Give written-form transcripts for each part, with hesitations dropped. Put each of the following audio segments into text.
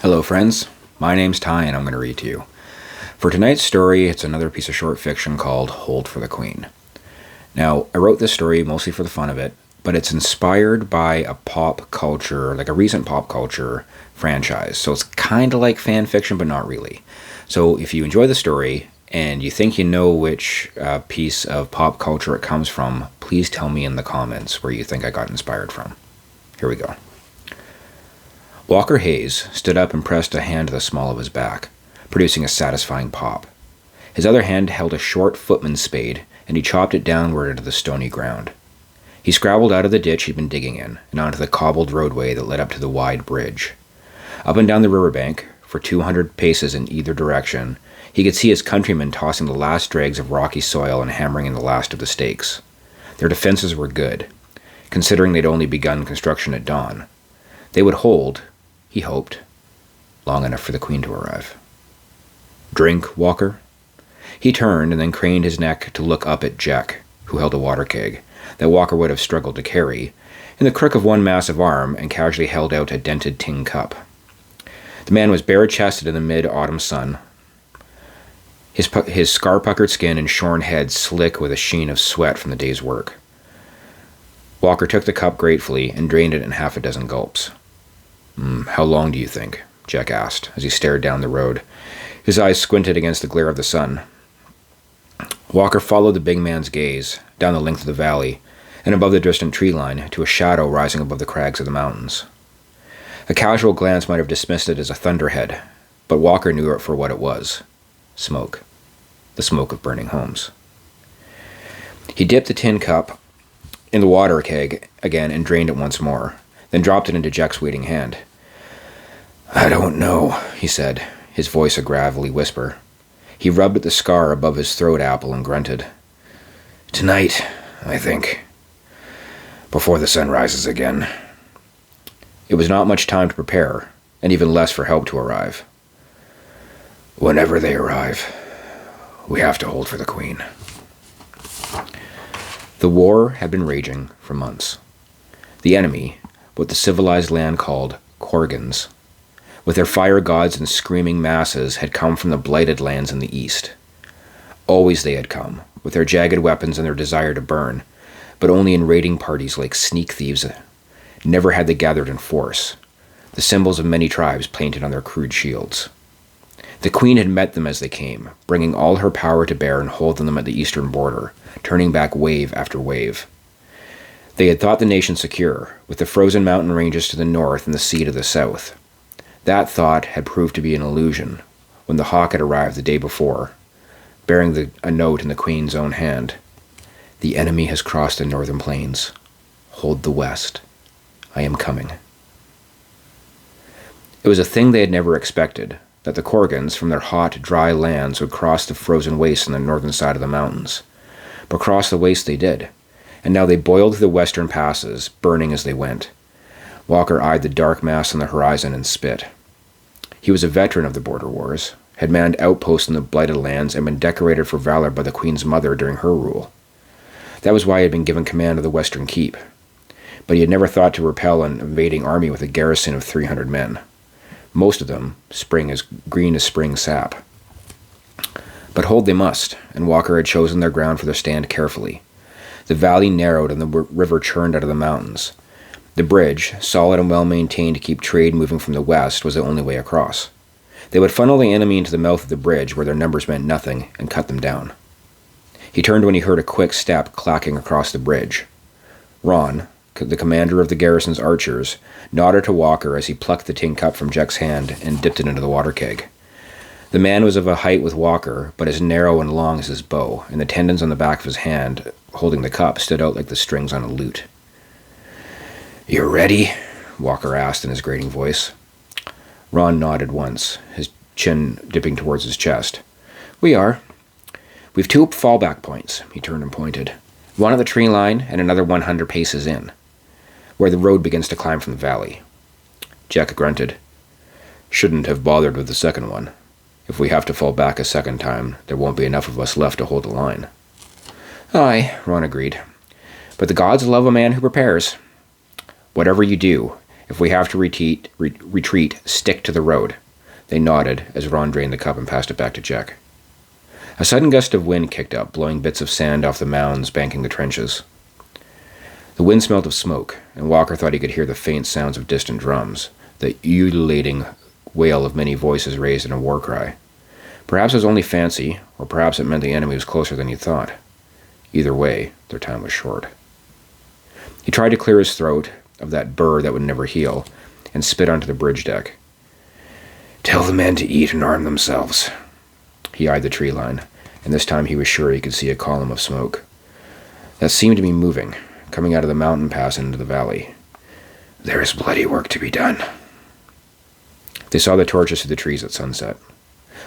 Hello, friends. My name's Ty, and I'm going to read to you. For tonight's story, it's another piece of short fiction called Hold for the Queen. Now, I wrote this story mostly for the fun of it, but it's inspired by a pop culture, like a recent pop culture franchise. So it's kind of like fan fiction, but not really. So if you enjoy the story and you think you know which piece of pop culture it comes from, please tell me in the comments where you think I got inspired from. Here we go. Walker Hayes stood up and pressed a hand to the small of his back, producing a satisfying pop. His other hand held a short footman's spade, and he chopped it downward into the stony ground. He scrabbled out of the ditch he'd been digging in, and onto the cobbled roadway that led up to the wide bridge. Up and down the riverbank, for 200 paces in either direction, he could see his countrymen tossing the last dregs of rocky soil and hammering in the last of the stakes. Their defenses were good, considering they'd only begun construction at dawn. They would hold, he hoped, long enough for the Queen to arrive. "Drink, Walker?" He turned and then craned his neck to look up at Jack, who held a water keg that Walker would have struggled to carry, in the crook of one massive arm, and casually held out a dented tin cup. The man was bare-chested in the mid-autumn sun, his scar-puckered skin and shorn head slick with a sheen of sweat from the day's work. Walker took the cup gratefully and drained it in half a dozen gulps. "How long do you think?" Jack asked, as he stared down the road. His eyes squinted against the glare of the sun. Walker followed the big man's gaze, down the length of the valley, and above the distant tree line, to a shadow rising above the crags of the mountains. A casual glance might have dismissed it as a thunderhead, but Walker knew it for what it was. Smoke. The smoke of burning homes. He dipped the tin cup in the water keg again and drained it once more, then dropped it into Jack's waiting hand. "I don't know," he said, his voice a gravelly whisper. He rubbed at the scar above his throat apple and grunted. "Tonight, I think. Before the sun rises again." It was not much time to prepare, and even less for help to arrive. "Whenever they arrive, we have to hold for the Queen." The war had been raging for months. The enemy, what the civilized land called Korgans, with their fire gods and screaming masses, had come from the blighted lands in the east. Always they had come, with their jagged weapons and their desire to burn, but only in raiding parties like sneak thieves. Never had they gathered in force, the symbols of many tribes painted on their crude shields. The Queen had met them as they came, bringing all her power to bear and holding them at the eastern border, turning back wave after wave. They had thought the nation secure, with the frozen mountain ranges to the north and the sea to the south. That thought had proved to be an illusion when the hawk had arrived the day before, bearing a note in the Queen's own hand. "The enemy has crossed the northern plains. Hold the west. I am coming." It was a thing they had never expected, that the Korgans from their hot, dry lands would cross the frozen wastes on the northern side of the mountains. But cross the waste they did, and now they boiled through the western passes, burning as they went. Walker eyed the dark mass on the horizon and spit. He was a veteran of the border wars, had manned outposts in the blighted lands, and been decorated for valor by the Queen's mother during her rule. That was why he had been given command of the Western Keep. But he had never thought to repel an invading army with a garrison of 300 men. Most of them, green as spring sap. But hold they must, and Walker had chosen their ground for their stand carefully. The valley narrowed and the river churned out of the mountains. The bridge, solid and well-maintained to keep trade moving from the west, was the only way across. They would funnel the enemy into the mouth of the bridge, where their numbers meant nothing, and cut them down. He turned when he heard a quick step clacking across the bridge. Ron, the commander of the garrison's archers, nodded to Walker as he plucked the tin cup from Jack's hand and dipped it into the water keg. The man was of a height with Walker, but as narrow and long as his bow, and the tendons on the back of his hand, holding the cup, stood out like the strings on a lute. "You ready?" Walker asked in his grating voice. Ron nodded once, his chin dipping towards his chest. "We are. We've 2 fallback points," he turned and pointed. "One at the tree line and another 100 paces in, where the road begins to climb from the valley." Jack grunted. "Shouldn't have bothered with the second one. If we have to fall back a second time, there won't be enough of us left to hold the line." "Aye," Ron agreed. "But the gods love a man who prepares. Whatever you do, If we have to retreat, stick to the road. They nodded as Ron drained the cup and passed it back to Jack. A sudden gust of wind kicked up, blowing bits of sand off the mounds banking the trenches. The wind smelled of smoke, and Walker thought he could hear the faint sounds of distant drums, the ululating wail of many voices raised in a war cry. Perhaps it was only fancy, or perhaps it meant the enemy was closer than he thought. Either way, their time was short. He tried to clear his throat of that burr that would never heal, and spit onto the bridge deck. "Tell the men to eat and arm themselves." He eyed the tree line, and this time he was sure he could see a column of smoke. That seemed to be moving, coming out of the mountain pass into the valley. "There is bloody work to be done." They saw the torches through the trees at sunset.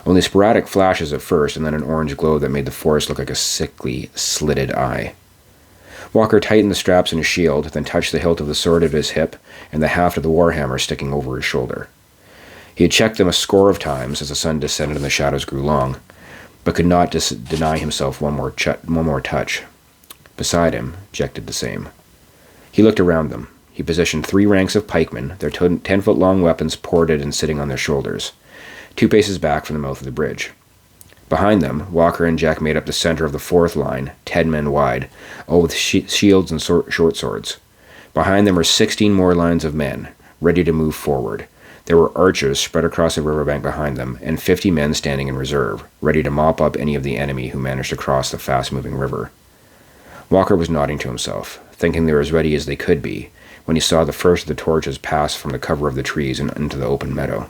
Only sporadic flashes at first, and then an orange glow that made the forest look like a sickly, slitted eye. Walker tightened the straps in his shield, then touched the hilt of the sword at his hip and the haft of the warhammer sticking over his shoulder. He had checked them a score of times as the sun descended and the shadows grew long, but could not deny himself one more touch. Beside him, Jack did the same. He looked around them. He positioned 3 ranks of pikemen, their 10-foot-long weapons ported and sitting on their shoulders, 2 paces back from the mouth of the bridge. Behind them, Walker and Jack made up the center of the 4th line, 10 men wide, all with shields and short swords. Behind them were 16 more lines of men, ready to move forward. There were archers spread across the riverbank behind them, and 50 men standing in reserve, ready to mop up any of the enemy who managed to cross the fast-moving river. Walker was nodding to himself, thinking they were as ready as they could be, when he saw the first of the torches pass from the cover of the trees and into the open meadow.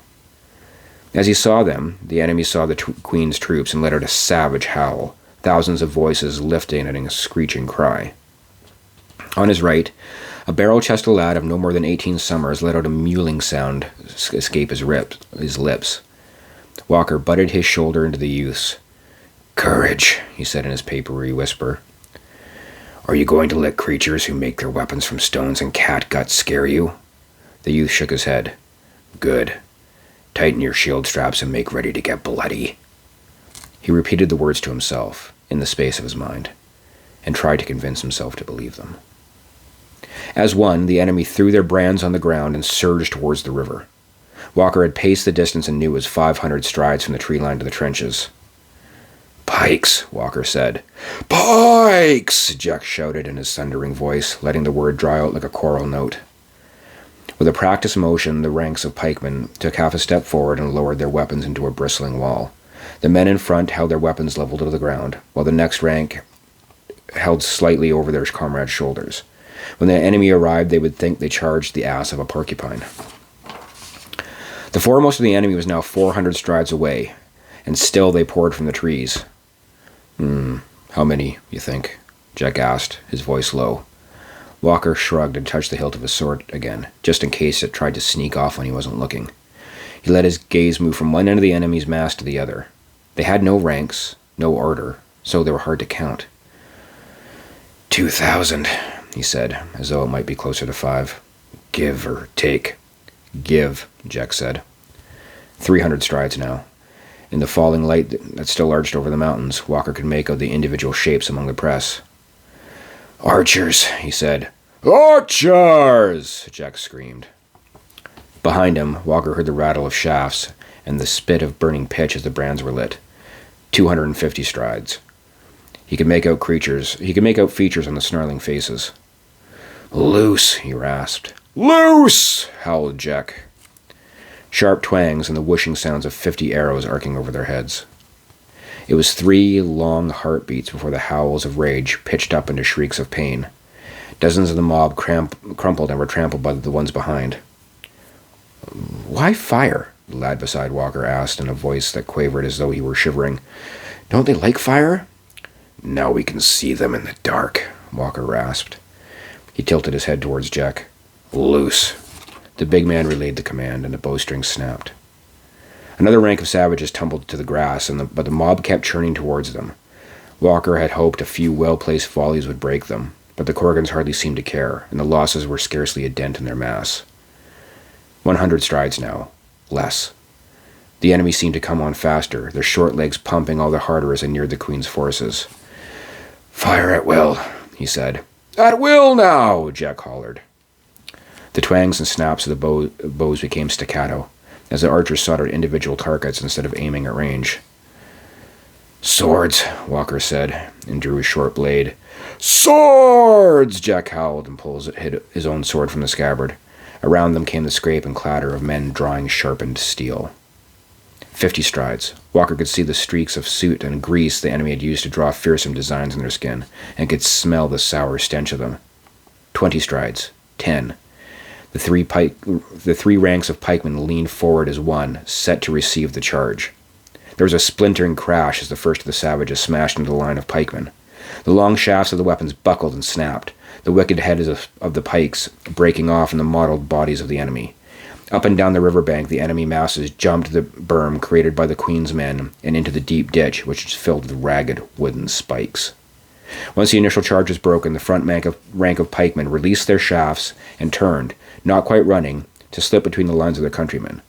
As he saw them, the enemy saw the Queen's troops and let out a savage howl, thousands of voices lifting in a screeching cry. On his right, a barrel-chested lad of no more than 18 summers let out a mewling sound escape his lips. Walker butted his shoulder into the youth's. "Courage," he said in his papery whisper. "Are you going to let creatures who make their weapons from stones and cat guts scare you?" The youth shook his head. "Good. Tighten your shield straps and make ready to get bloody." He repeated the words to himself, in the space of his mind, and tried to convince himself to believe them. As one, the enemy threw their brands on the ground and surged towards the river. Walker had paced the distance and knew it was 500 strides from the tree line to the trenches. "Pikes," Walker said. "Pikes!" Jack shouted in his thundering voice, letting the word dry out like a choral note. With a practiced motion, the ranks of pikemen took half a step forward and lowered their weapons into a bristling wall. The men in front held their weapons leveled to the ground, while the next rank held slightly over their comrades' shoulders. When the enemy arrived, they would think they charged the ass of a porcupine. The foremost of the enemy was now 400 strides away, and still they poured from the trees. How many, you think?" Jack asked, his voice low. Walker shrugged and touched the hilt of his sword again, just in case it tried to sneak off when he wasn't looking. He let his gaze move from one end of the enemy's mass to the other. They had no ranks, no order, so they were hard to count. 2,000, he said, as though it might be closer to 5. "Give or take." "Give," Jack said. 300 strides now. In the falling light that still arched over the mountains, Walker could make out the individual shapes among the press. "Archers," he said. "Archers!" Jack screamed. Behind him, Walker heard the rattle of shafts and the spit of burning pitch as the brands were lit. 250 strides. He could make out features on the snarling faces. "Loose," he rasped. "Loose!" howled Jack. Sharp twangs and the whooshing sounds of 50 arrows arcing over their heads. It was 3 long heartbeats before the howls of rage pitched up into shrieks of pain. Dozens of the mob crumpled and were trampled by the ones behind. "Why fire?" the lad beside Walker asked in a voice that quavered as though he were shivering. "Don't they like fire?" "Now we can see them in the dark," Walker rasped. He tilted his head towards Jack. "Loose." The big man relayed the command, and the bowstring snapped. Another rank of savages tumbled to the grass, but the mob kept churning towards them. Walker had hoped a few well-placed volleys would break them, but the Korgans hardly seemed to care, and the losses were scarcely a dent in their mass. 100 strides now. Less. The enemy seemed to come on faster, their short legs pumping all the harder as they neared the Queen's forces. "Fire at will," he said. "At will now!" Jack hollered. The twangs and snaps of the bows became staccato, as the archers sought out individual targets instead of aiming at range. "Swords," Walker said, and drew his short blade. "Swords!" Jack howled and pulled his own sword from the scabbard. Around them came the scrape and clatter of men drawing sharpened steel. 50 strides. Walker could see the streaks of soot and grease the enemy had used to draw fearsome designs in their skin, and could smell the sour stench of them. 20 strides. 10. The three ranks of pikemen leaned forward as one, set to receive the charge. There was a splintering crash as the first of the savages smashed into the line of pikemen. The long shafts of the weapons buckled and snapped, the wicked heads of the pikes breaking off in the mottled bodies of the enemy. Up and down the riverbank, the enemy masses jumped the berm created by the Queen's men and into the deep ditch, which was filled with ragged wooden spikes. Once the initial charge was broken, the front rank of pikemen released their shafts and turned, not quite running, to slip between the lines of their countrymen.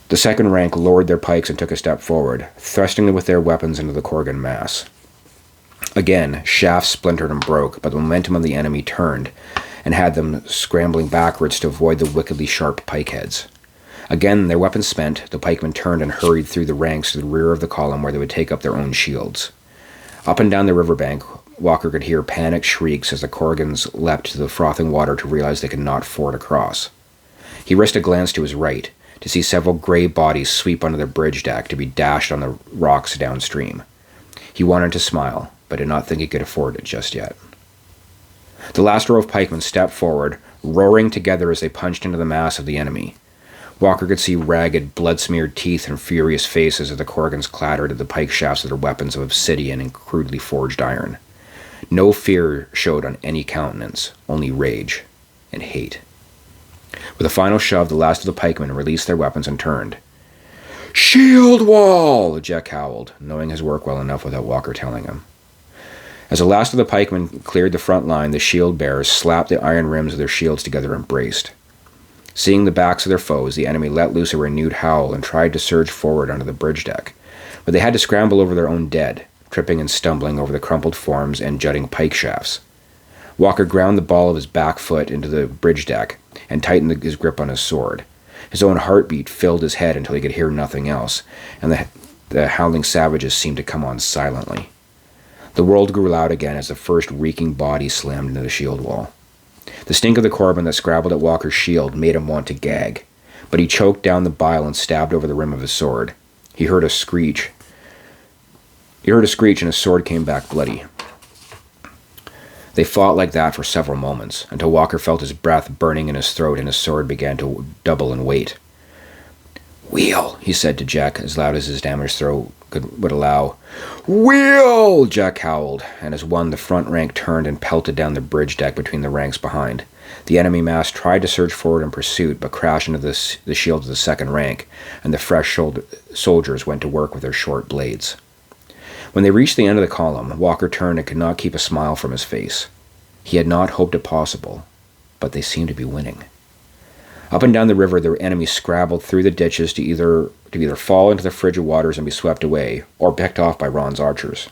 The second rank lowered their pikes and took a step forward, thrusting with their weapons into the Korgan mass. Again, shafts splintered and broke, but the momentum of the enemy turned and had them scrambling backwards to avoid the wickedly sharp pikeheads. Again, their weapons spent, the pikemen turned and hurried through the ranks to the rear of the column where they would take up their own shields. Up and down the riverbank, Walker could hear panicked shrieks as the Korgans leapt to the frothing water to realize they could not ford across. He risked a glance to his right, to see several gray bodies sweep onto the bridge deck to be dashed on the rocks downstream. He wanted to smile, but did not think he could afford it just yet. The last row of pikemen stepped forward, roaring together as they punched into the mass of the enemy. Walker could see ragged, blood-smeared teeth and furious faces as the Korgans clattered at the pike shafts of their weapons of obsidian and crudely forged iron. No fear showed on any countenance, only rage and hate. With a final shove, the last of the pikemen released their weapons and turned. "Shield wall!" Jack howled, knowing his work well enough without Walker telling him. As the last of the pikemen cleared the front line, the shield bearers slapped the iron rims of their shields together and braced. Seeing the backs of their foes, the enemy let loose a renewed howl and tried to surge forward onto the bridge deck, but they had to scramble over their own dead, tripping and stumbling over the crumpled forms and jutting pike shafts. Walker ground the ball of his back foot into the bridge deck and tightened his grip on his sword. His own heartbeat filled his head until he could hear nothing else, and the howling savages seemed to come on silently. The world grew loud again as the first reeking body slammed into the shield wall. The stink of the Korban that scrabbled at Walker's shield made him want to gag, but he choked down the bile and stabbed over the rim of his sword. He heard a screech and his sword came back bloody. They fought like that for several moments, until Walker felt his breath burning in his throat and his sword began to double in weight. "Wheel," he said to Jack as loud as his damaged throat would allow. "Wheel!" Jack howled, and as one, the front rank turned and pelted down the bridge deck between the ranks behind. The enemy mass tried to surge forward in pursuit, but crashed into the shields of the second rank, and the fresh soldiers went to work with their short blades. When they reached the end of the column, Walker turned and could not keep a smile from his face. He had not hoped it possible, but they seemed to be winning. Up and down the river, the enemy scrabbled through the ditches to either fall into the frigid waters and be swept away, or picked off by Ron's archers.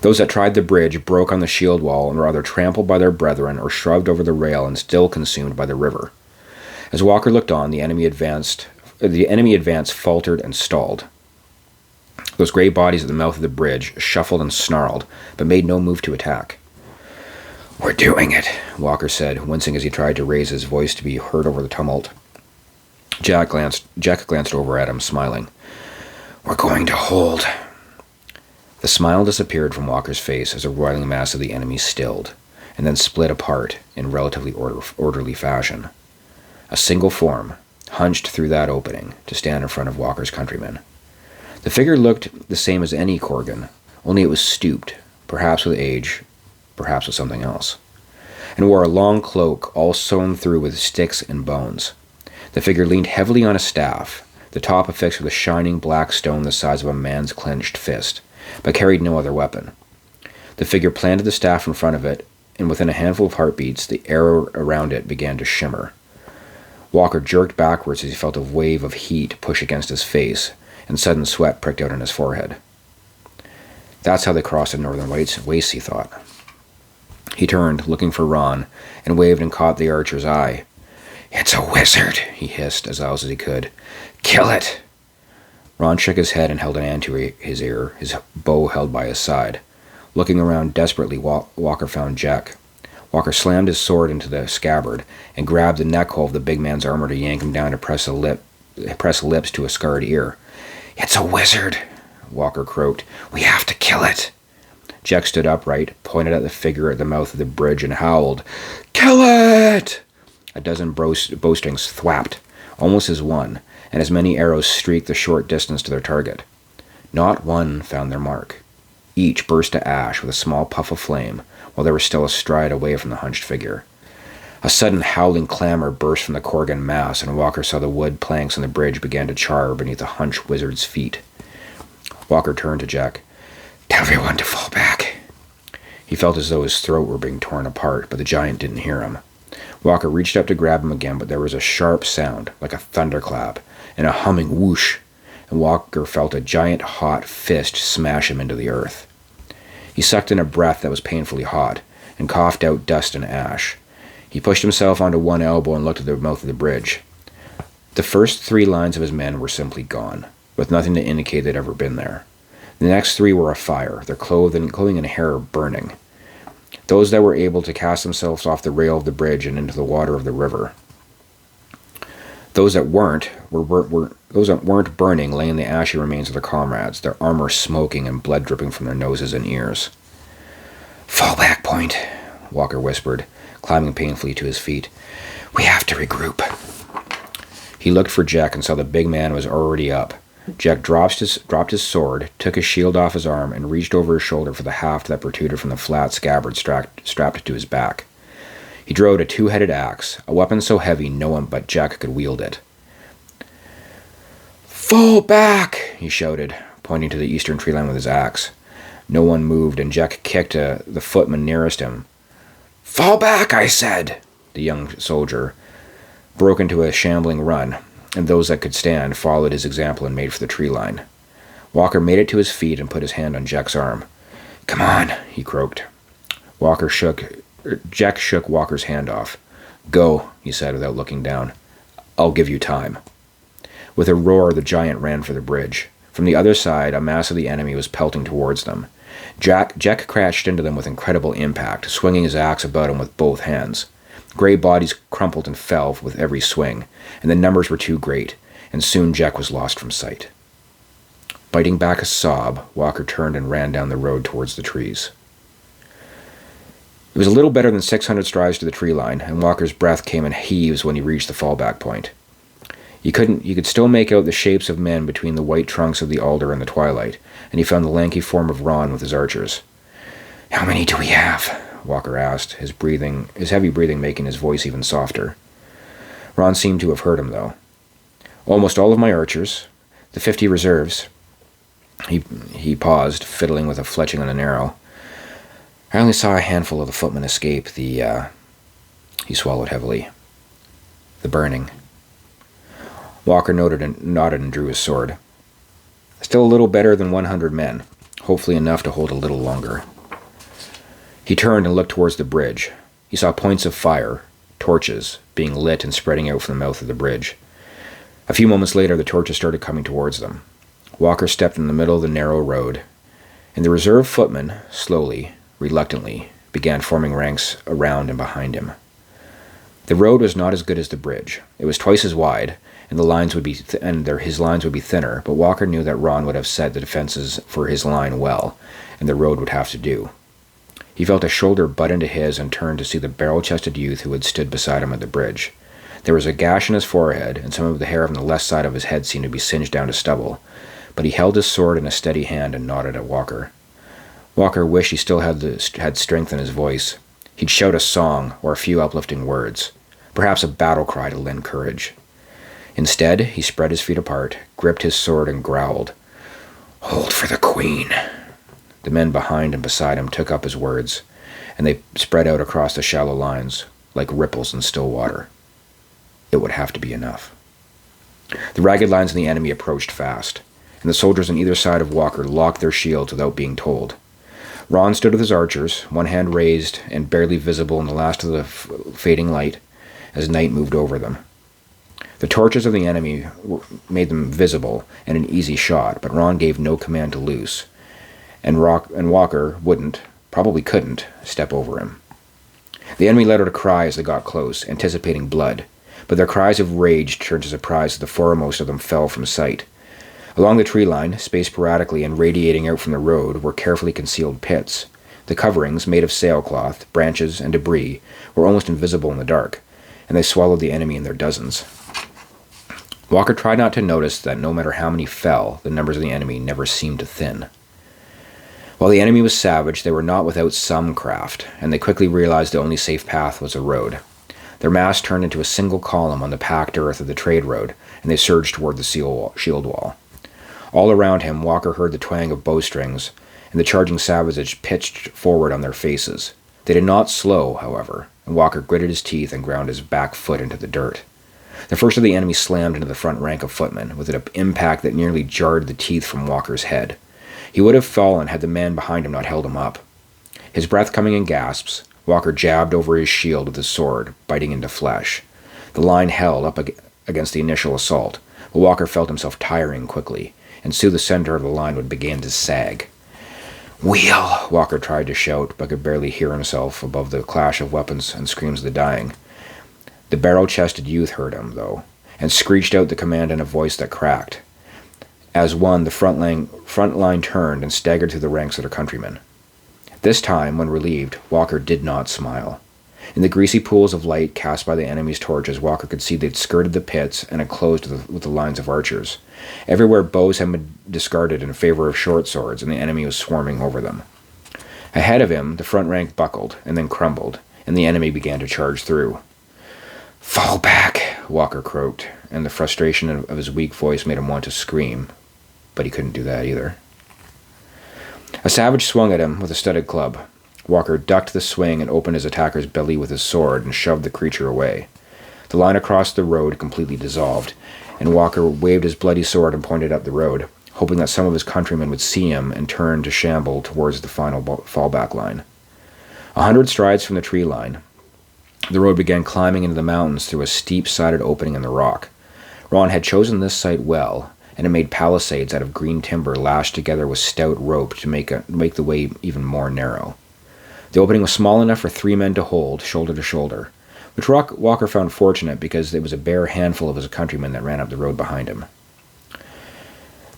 Those that tried the bridge broke on the shield wall and were either trampled by their brethren or shoved over the rail and still consumed by the river. As Walker looked on, the enemy advance faltered and stalled. Those gray bodies at the mouth of the bridge shuffled and snarled, but made no move to attack. "We're doing it," Walker said, wincing as he tried to raise his voice to be heard over the tumult. Jack glanced over at him, smiling. "We're going to hold." The smile disappeared from Walker's face as a roiling mass of the enemy stilled, and then split apart in relatively orderly fashion. A single form hunched through that opening to stand in front of Walker's countrymen. The figure looked the same as any Korgan, only it was stooped, perhaps with age, perhaps with something else, and wore a long cloak all sewn through with sticks and bones. The figure leaned heavily on a staff, the top affixed with a shining black stone the size of a man's clenched fist, but carried no other weapon. The figure planted the staff in front of it, and within a handful of heartbeats, the air around it began to shimmer. Walker jerked backwards as he felt a wave of heat push against his face, and sudden sweat pricked out on his forehead. That's how they crossed the northern wastes, he thought. He turned, looking for Ron, and waved and caught the archer's eye. "It's a wizard," he hissed as loud as he could. "Kill it!" Ron shook his head and held an hand to his ear, his bow held by his side. Looking around desperately, Walker found Jack. Walker slammed his sword into the scabbard and grabbed the neck hole of the big man's armor to yank him down to press lips to a scarred ear. "It's a wizard," Walker croaked. "We have to kill it." Jack stood upright, pointed at the figure at the mouth of the bridge, and howled, "Kill it!" A dozen bowstrings thwapped, almost as one, and as many arrows streaked the short distance to their target. Not one found their mark. Each burst to ash with a small puff of flame, while they were still a stride away from the hunched figure. A sudden howling clamor burst from the Korgan mass, and Walker saw the wood planks on the bridge begin to char beneath the hunched wizard's feet. Walker turned to Jack. "Tell everyone to fall back." He felt as though his throat were being torn apart, but the giant didn't hear him. Walker reached up to grab him again, but there was a sharp sound, like a thunderclap, and a humming whoosh, and Walker felt a giant hot fist smash him into the earth. He sucked in a breath that was painfully hot, and coughed out dust and ash. He pushed himself onto one elbow and looked at the mouth of the bridge. The first 3 lines of his men were simply gone, with nothing to indicate they'd ever been there. The next 3 were afire, their clothing and hair burning. Those that were able to cast themselves off the rail of the bridge and into the water of the river. Those that weren't burning lay in the ashy remains of their comrades, their armor smoking and blood dripping from their noses and ears. "Fall back, Point," Walker whispered, climbing painfully to his feet. "We have to regroup." He looked for Jack and saw the big man was already up. Jack dropped his sword, took his shield off his arm, and reached over his shoulder for the haft that protruded from the flat scabbard strapped to his back. He drew out a 2-headed axe, a weapon so heavy no one but Jack could wield it. "Fall back!" he shouted, pointing to the eastern tree line with his axe. No one moved, and Jack kicked the footman nearest him. "Fall back, I said!" The young soldier broke into a shambling run, and those that could stand followed his example and made for the tree line. Walker made it to his feet and put his hand on Jack's arm. "Come on," he croaked. Jack shook Walker's hand off. "Go," he said without looking down. "I'll give you time." With a roar, the giant ran for the bridge. From the other side, a mass of the enemy was pelting towards them. Jack crashed into them with incredible impact, swinging his axe about him with both hands. Gray bodies crumpled and fell with every swing, and the numbers were too great, and soon Jack was lost from sight. Biting back a sob, Walker turned and ran down the road towards the trees. It was a little better than 600 strides to the tree line, and Walker's breath came in heaves when he reached the fallback point. You could still make out the shapes of men between the white trunks of the alder in the twilight, and he found the lanky form of Ron with his archers. "How many do we have?" Walker asked, his heavy breathing making his voice even softer. Ron seemed to have heard him, though. "Almost all of my archers, the 50 reserves." He paused, fiddling with a fletching on an arrow. "I only saw a handful of the footmen escape. He swallowed heavily. The burning." Walker nodded and drew his sword. "Still a little better than 100 men. Hopefully enough to hold a little longer." He turned and looked towards the bridge. He saw points of fire, torches, being lit and spreading out from the mouth of the bridge. A few moments later, the torches started coming towards them. Walker stepped in the middle of the narrow road, and the reserve footmen, slowly, reluctantly, began forming ranks around and behind him. The road was not as good as the bridge. It was twice as wide, and his lines would be thinner, but Walker knew that Ron would have set the defenses for his line well, and the road would have to do. He felt a shoulder butt into his and turned to see the barrel-chested youth who had stood beside him at the bridge. There was a gash in his forehead, and some of the hair on the left side of his head seemed to be singed down to stubble, but he held his sword in a steady hand and nodded at Walker. Walker wished he still had strength in his voice. He'd shout a song or a few uplifting words, perhaps a battle cry to lend courage. Instead, he spread his feet apart, gripped his sword, and growled, "Hold for the Queen." The men behind and beside him took up his words, and they spread out across the shallow lines like ripples in still water. It would have to be enough. The ragged lines of the enemy approached fast, and the soldiers on either side of Walker locked their shields without being told. Ron stood with his archers, one hand raised and barely visible in the last of the fading light as night moved over them. The torches of the enemy made them visible and an easy shot, but Ron gave no command to loose, and Walker probably couldn't, step over him. The enemy let out a cry as they got close, anticipating blood, but their cries of rage turned to surprise as the foremost of them fell from sight. Along the tree line, spaced sporadically and radiating out from the road, were carefully concealed pits. The coverings, made of sailcloth, branches, and debris, were almost invisible in the dark, and they swallowed the enemy in their dozens. Walker tried not to notice that no matter how many fell, the numbers of the enemy never seemed to thin. While the enemy was savage, they were not without some craft, and they quickly realized the only safe path was a road. Their mass turned into a single column on the packed earth of the trade road, and they surged toward the shield wall. All around him, Walker heard the twang of bowstrings, and the charging savages pitched forward on their faces. They did not slow, however, and Walker gritted his teeth and ground his back foot into the dirt. The first of the enemy slammed into the front rank of footmen, with an impact that nearly jarred the teeth from Walker's head. He would have fallen had the man behind him not held him up. His breath coming in gasps, Walker jabbed over his shield with his sword, biting into flesh. The line held up against the initial assault, but Walker felt himself tiring quickly, and soon the center of the line would begin to sag. "Wheel!" Walker tried to shout, but could barely hear himself above the clash of weapons and screams of the dying. The barrel-chested youth heard him, though, and screeched out the command in a voice that cracked. As one, the front line turned and staggered through the ranks of their countrymen. This time, when relieved, Walker did not smile. In the greasy pools of light cast by the enemy's torches, Walker could see they'd skirted the pits and had closed with the lines of archers. Everywhere bows had been discarded in favor of short swords, and the enemy was swarming over them. Ahead of him, the front rank buckled and then crumbled, and the enemy began to charge through. "Fall back," Walker croaked, and the frustration of his weak voice made him want to scream, but he couldn't do that either. A savage swung at him with a studded club. Walker ducked the swing and opened his attacker's belly with his sword and shoved the creature away. The line across the road completely dissolved, and Walker waved his bloody sword and pointed up the road, hoping that some of his countrymen would see him and turn to shamble towards the final fallback line. 100 strides from the tree line, the road began climbing into the mountains through a steep-sided opening in the rock. Ron had chosen this site well, and it made palisades out of green timber lashed together with stout rope to make the way even more narrow. The opening was small enough for 3 men to hold, shoulder to shoulder, which Walker found fortunate because it was a bare handful of his countrymen that ran up the road behind him.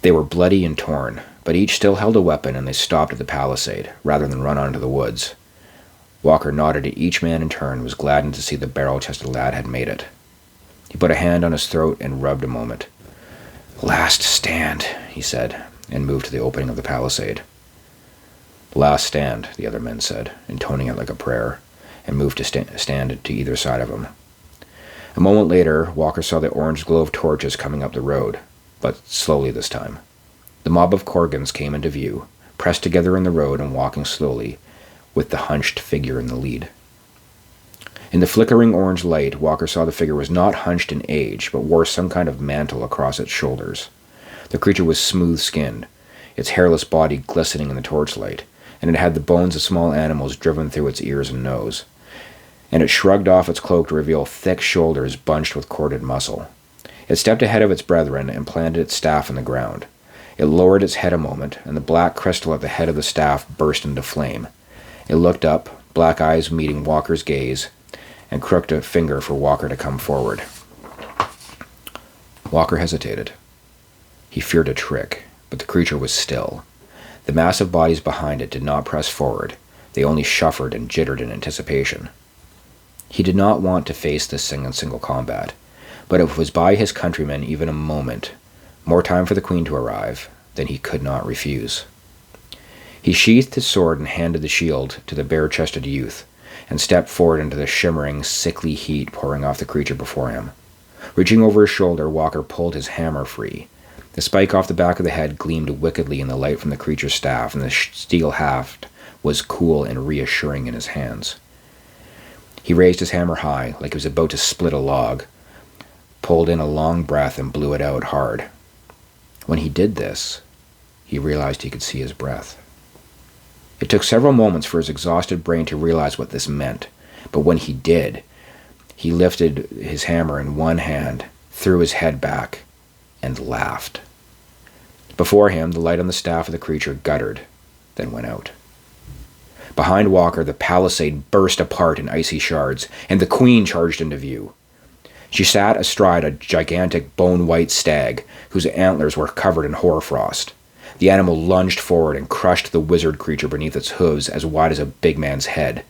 They were bloody and torn, but each still held a weapon, and they stopped at the palisade, rather than run on into the woods. Walker nodded at each man in turn and was gladdened to see the barrel-chested lad had made it. He put a hand on his throat and rubbed a moment. "Last stand," he said, and moved to the opening of the palisade. "Last stand," the other men said, intoning it like a prayer, and moved to stand to either side of him. A moment later, Walker saw the orange glow of torches coming up the road, but slowly this time. The mob of Korgans came into view, pressed together in the road and walking slowly, with the hunched figure in the lead. In the flickering orange light, Walker saw the figure was not hunched in age, but wore some kind of mantle across its shoulders. The creature was smooth-skinned, its hairless body glistening in the torchlight, and it had the bones of small animals driven through its ears and nose. And it shrugged off its cloak to reveal thick shoulders bunched with corded muscle. It stepped ahead of its brethren and planted its staff in the ground. It lowered its head a moment, and the black crystal at the head of the staff burst into flame. It looked up, black eyes meeting Walker's gaze, and crooked a finger for Walker to come forward. Walker hesitated. He feared a trick, but the creature was still. The massive bodies behind it did not press forward. They only shuffled and jittered in anticipation. He did not want to face this thing in single combat, but if it was by his countrymen even a moment, more time for the Queen to arrive, then he could not refuse. He sheathed his sword and handed the shield to the bare-chested youth, and stepped forward into the shimmering, sickly heat pouring off the creature before him. Reaching over his shoulder, Walker pulled his hammer free. The spike off the back of the head gleamed wickedly in the light from the creature's staff, and the steel haft was cool and reassuring in his hands. He raised his hammer high, like he was about to split a log, pulled in a long breath, and blew it out hard. When he did this, he realized he could see his breath. It took several moments for his exhausted brain to realize what this meant, but when he did, he lifted his hammer in one hand, threw his head back, and laughed. Before him, the light on the staff of the creature guttered, then went out. Behind Walker, the palisade burst apart in icy shards, and the Queen charged into view. She sat astride a gigantic bone-white stag, whose antlers were covered in hoarfrost. The animal lunged forward and crushed the wizard creature beneath its hooves as wide as a big man's head,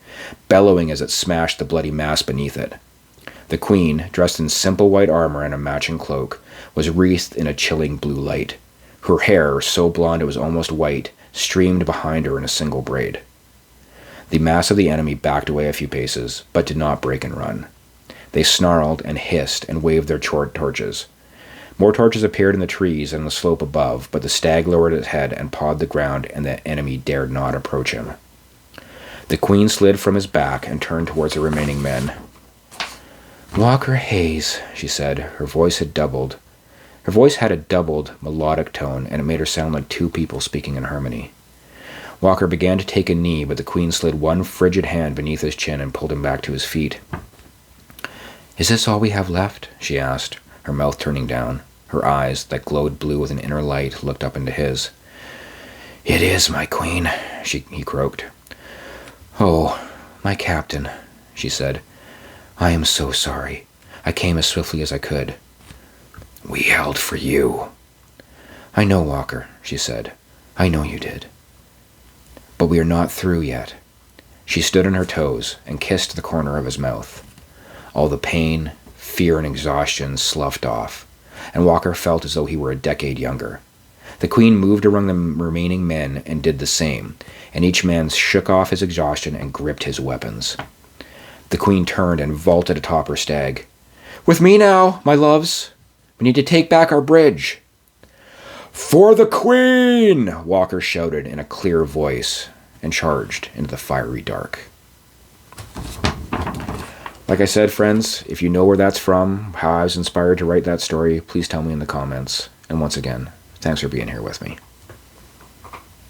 bellowing as it smashed the bloody mass beneath it. The Queen, dressed in simple white armor and a matching cloak, was wreathed in a chilling blue light. Her hair, so blonde it was almost white, streamed behind her in a single braid. The mass of the enemy backed away a few paces, but did not break and run. They snarled and hissed and waved their short torches. More torches appeared in the trees and on the slope above, but the stag lowered its head and pawed the ground, and the enemy dared not approach him. The Queen slid from his back and turned towards the remaining men. "Walker Hayes," she said. Her voice had a doubled, melodic tone, and it made her sound like two people speaking in harmony. Walker began to take a knee, but the Queen slid one frigid hand beneath his chin and pulled him back to his feet. "Is this all we have left?" she asked, her mouth turning down. Her eyes, that glowed blue with an inner light, looked up into his. "It is, my Queen," he croaked. "Oh, my captain," she said. "I am so sorry. I came as swiftly as I could." "We held for you." "I know, Walker," she said. "I know you did. But we are not through yet." She stood on her toes and kissed the corner of his mouth. All the pain, fear, and exhaustion sloughed off, and Walker felt as though he were a decade younger. The Queen moved among the remaining men and did the same, and each man shook off his exhaustion and gripped his weapons. The Queen turned and vaulted atop her stag. "With me now, my loves. We need to take back our bridge." "For the Queen!" Walker shouted in a clear voice and charged into the fiery dark. Like I said, friends, if you know where that's from, how I was inspired to write that story, please tell me in the comments. And once again, thanks for being here with me.